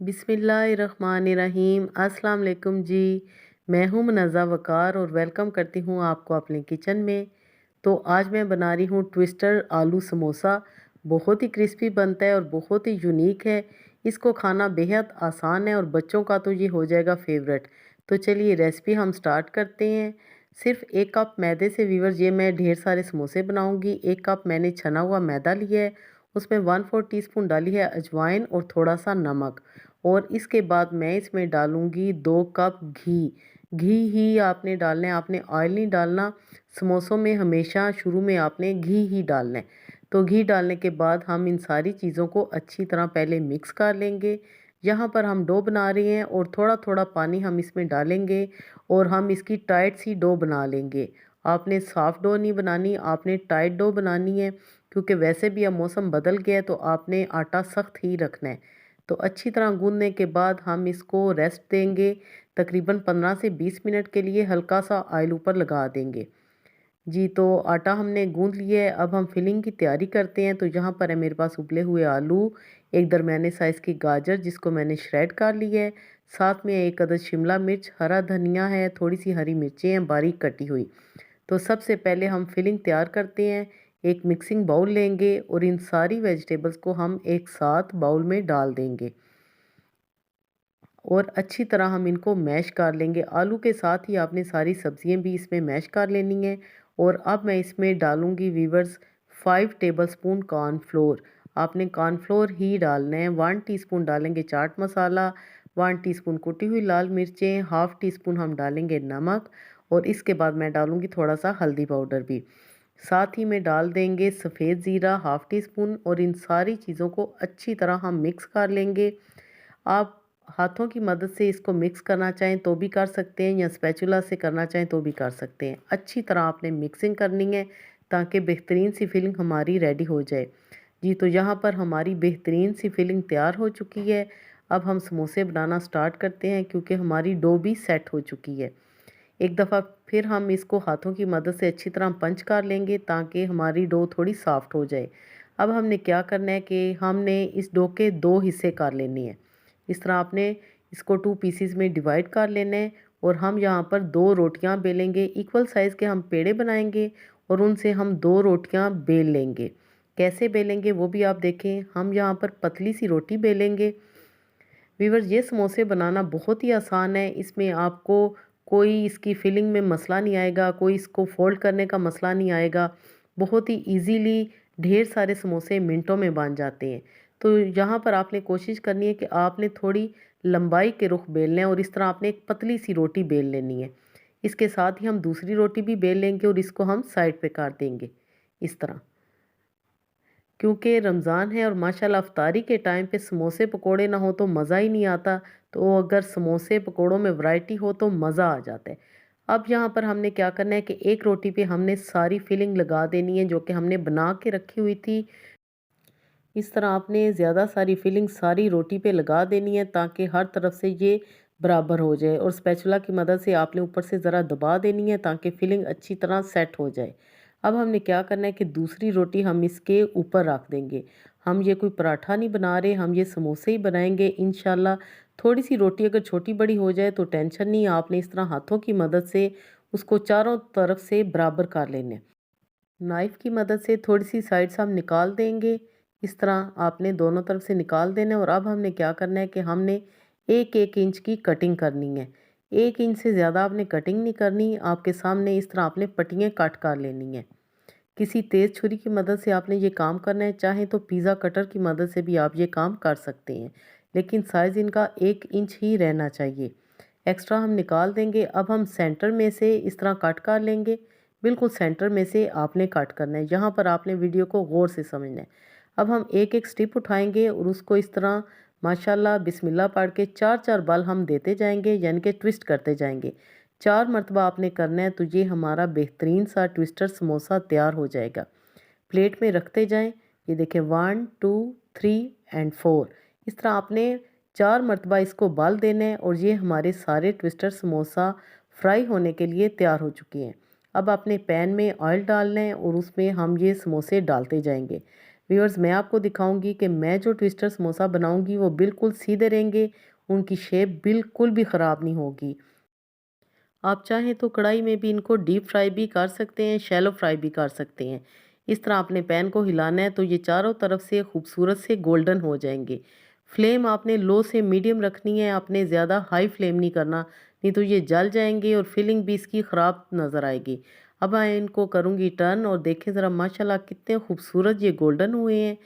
बिस्मिल्लाहिर्रहमानिर्रहीम। अस्सलाम वालेकुम जी। मैं हूँ मुनज़्ज़ा वक़ार और वेलकम करती हूँ आपको अपने किचन में। तो आज मैं बना रही हूँ ट्विस्टर आलू समोसा। बहुत ही क्रिस्पी बनता है और बहुत ही यूनिक है। इसको खाना बेहद आसान है और बच्चों का तो ये हो जाएगा फेवरेट। तो चलिए रेसिपी हम स्टार्ट करते हैं। सिर्फ 1 कप मैदे से व्यूअर्स ये मैं ढेर सारे समोसे बनाऊँगी। 1 कप मैंने छना हुआ मैदा लिया है। उसमें 1/4 टीस्पून डाली है अजवाइन और थोड़ा सा नमक। और इसके बाद मैं इसमें डालूँगी 2 कप घी। घी ही आपने डालना है, आपने ऑयल नहीं डालना। समोसों में हमेशा शुरू में आपने घी ही डालना है। तो घी डालने के बाद हम इन सारी चीज़ों को अच्छी तरह पहले मिक्स कर लेंगे। यहाँ पर हम डो बना रहे हैं और थोड़ा-थोड़ा पानी हम इसमें डालेंगे और हम इसकी टाइट सी डो बना लेंगे। आपने सॉफ्ट डो नहीं बनानी, आपने टाइट डो बनानी है, क्योंकि वैसे भी अब मौसम बदल गया है तो आपने आटा सख्त ही रखना है। तो अच्छी तरह गूँदने के बाद हम इसको रेस्ट देंगे। तकरीबन 15 से 20 मिनट के लिए हल्का सा ऑयल ऊपर लगा देंगे। जी, तो आटा हमने गूँद लिया है। अब हम फिलिंग की तैयारी करते हैं। तो यहाँ पर है मेरे पास उबले हुए आलू, एक दरमियाने साइज़ की गाजर जिसको मैंने श्रेड कर लिया है, साथ में 1 अदद शिमला मिर्च, हरा धनिया है, थोड़ी सी हरी मिर्चें हैं बारीक कटी हुई। तो सबसे पहले हम फिलिंग तैयार करते हैं। एक मिक्सिंग बाउल लेंगे और इन सारी वेजिटेबल्स को हम एक साथ बाउल में डाल देंगे और अच्छी तरह हम इनको मैश कर लेंगे। आलू के साथ ही आपने सारी सब्जियां भी इसमें मैश कर लेनी है। और अब मैं इसमें डालूंगी वीवर्स 5 टेबलस्पून कॉर्नफ्लोर। आपने कॉर्नफ्लोर ही डालना है। 1 टीस्पून डालेंगे चाट मसाला, 1 टीस्पून कुटी हुई लाल मिर्चें, हाफ़ टी स्पून हम डालेंगे नमक और इसके बाद मैं डालूंगी थोड़ा सा हल्दी पाउडर भी। साथ ही में डाल देंगे सफ़ेद ज़ीरा हाफ़ टी स्पून और इन सारी चीज़ों को अच्छी तरह हम मिक्स कर लेंगे। आप हाथों की मदद से इसको मिक्स करना चाहें तो भी कर सकते हैं या स्पैचुला से करना चाहें तो भी कर सकते हैं। अच्छी तरह आपने मिक्सिंग करनी है ताकि बेहतरीन सी फिलिंग हमारी रेडी हो जाए। जी, तो यहाँ पर हमारी बेहतरीन सी फिलिंग तैयार हो चुकी है। अब हम समोसे बनाना स्टार्ट करते हैं क्योंकि हमारी डो भी सेट हो चुकी है। एक दफ़ा फिर हम इसको हाथों की मदद से अच्छी तरह पंच कर लेंगे ताकि हमारी डो थोड़ी सॉफ्ट हो जाए। अब हमने क्या करना है कि हमने इस डो के 2 हिस्से कर लेने हैं। इस तरह आपने इसको 2 पीसेस में डिवाइड कर लेना है और हम यहाँ पर 2 रोटियाँ बेलेंगे। इक्वल साइज़ के हम पेड़े बनाएंगे और उनसे हम 2 रोटियाँ बेल लेंगे। कैसे बेलेंगे वो भी आप देखें। हम यहाँ पर पतली सी रोटी बेलेंगे। व्यूअर्स, ये समोसे बनाना बहुत ही आसान है। इसमें आपको कोई इसकी फिलिंग में मसला नहीं आएगा, कोई इसको फोल्ड करने का मसला नहीं आएगा। बहुत ही इजीली ढेर सारे समोसे मिनटों में बन जाते हैं। तो यहाँ पर आपने कोशिश करनी है कि आपने थोड़ी लंबाई के रुख बेलने हैं और इस तरह आपने एक पतली सी रोटी बेल लेनी है। इसके साथ ही हम दूसरी रोटी भी बेल लेंगे और इसको हम साइड पे काट देंगे इस तरह। क्योंकि रमज़ान है और माशाल्लाह अफ्तारी के टाइम पे समोसे पकोड़े ना हो तो मज़ा ही नहीं आता। तो अगर समोसे पकोड़ों में वैरायटी हो तो मज़ा आ जाता है। अब यहाँ पर हमने क्या करना है कि एक रोटी पे हमने सारी फिलिंग लगा देनी है जो कि हमने बना के रखी हुई थी। इस तरह आपने ज़्यादा सारी फिलिंग सारी रोटी पे लगा देनी है ताकि हर तरफ से ये बराबर हो जाए और स्पैचुला की मदद से आपने ऊपर से ज़रा दबा देनी है ताकि फिलिंग अच्छी तरह सेट हो जाए। अब हमने क्या करना है कि दूसरी रोटी हम इसके ऊपर रख देंगे। हम ये कोई पराठा नहीं बना रहे, हम ये समोसे ही बनाएंगे इंशाल्लाह। थोड़ी सी रोटी अगर छोटी बड़ी हो जाए तो टेंशन नहीं, आपने इस तरह हाथों की मदद से उसको चारों तरफ से बराबर कर लेना है। नाइफ़ की मदद से थोड़ी सी साइड से हम निकाल देंगे। इस तरह आपने दोनों तरफ से निकाल देना है और अब हमने क्या करना है कि हमने 1-1 इंच की कटिंग करनी है। 1 इंच से ज़्यादा आपने कटिंग नहीं करनी। आपके सामने इस तरह आपने पट्टियाँ कट कर लेनी है। किसी तेज़ छुरी की मदद से आपने ये काम करना है, चाहे तो पिज़्ज़ा कटर की मदद से भी आप ये काम कर सकते हैं, लेकिन साइज़ इनका 1 इंच ही रहना चाहिए। एक्स्ट्रा हम निकाल देंगे। अब हम सेंटर में से इस तरह कट कर लेंगे। बिल्कुल सेंटर में से आपने कट करना है। यहाँ पर आपने वीडियो को गौर से समझना है। अब हम एक एक स्टिप उठाएंगे और उसको इस तरह माशाल्लाह बिस्मिल्लाह पढ़ के 4-4 बल हम देते जाएंगे, यानी कि ट्विस्ट करते जाएंगे। 4 मरतबा आपने करना है तो ये हमारा बेहतरीन सा ट्विस्टर समोसा तैयार हो जाएगा। प्लेट में रखते जाएं। ये देखें 1 2 3 एंड 4। इस तरह आपने 4 मरतबा इसको बाल देना है और ये हमारे सारे ट्विस्टर समोसा फ्राई होने के लिए तैयार हो चुके हैं। अब आपने पैन में ऑयल डालना है और उसमें हम ये समोसे डालते जाएंगे। व्यूअर्स मैं आपको दिखाऊंगी कि मैं जो ट्विस्टर समोसा बनाऊंगी वो बिल्कुल सीधे रहेंगे, उनकी शेप बिल्कुल भी ख़राब नहीं होगी। आप चाहें तो कढ़ाई में भी इनको डीप फ्राई भी कर सकते हैं, शैलो फ्राई भी कर सकते हैं। इस तरह आपने पैन को हिलाना है तो ये चारों तरफ से खूबसूरत से गोल्डन हो जाएंगे। फ्लेम आपने लो से मीडियम रखनी है, आपने ज़्यादा हाई फ्लेम नहीं करना, नहीं तो ये जल जाएंगे और फिलिंग भी इसकी ख़राब नज़र आएगी। अब मैं इनको करूँगी टर्न और देखें ज़रा माशाल्लाह कितने खूबसूरत ये गोल्डन हुए हैं।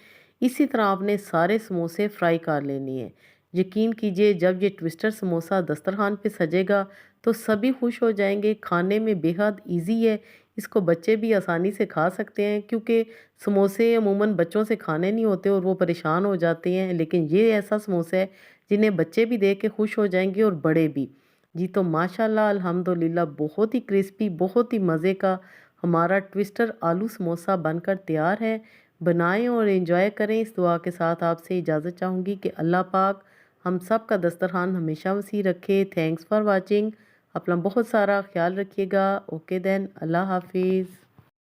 इसी तरह आपने सारे समोसे फ्राई कर लेने हैं। यकीन कीजिए जब ये ट्विस्टर समोसा दस्तरखान पे सजेगा तो सभी खुश हो जाएंगे। खाने में बेहद इजी है, इसको बच्चे भी आसानी से खा सकते हैं क्योंकि समोसे अमूमन बच्चों से खाने नहीं होते और वो परेशान हो जाते हैं, लेकिन ये ऐसा समोसा है जिन्हें बच्चे भी देख के खुश हो जाएंगे और बड़े भी। जी तो माशाल्लाह अल्हम्दुलिल्लाह बहुत ही क्रिस्पी, बहुत ही मज़े का हमारा ट्विस्टर आलू समोसा बनकर तैयार है। बनाएं और एंजॉय करें। इस दुआ के साथ आपसे इजाज़त चाहूँगी कि अल्लाह पाक हम सब का दस्तरखान हमेशा वसी रखे। Thanks for watching. अपना बहुत सारा ख्याल रखिएगा। ओके देन, अल्लाह हाफिज़।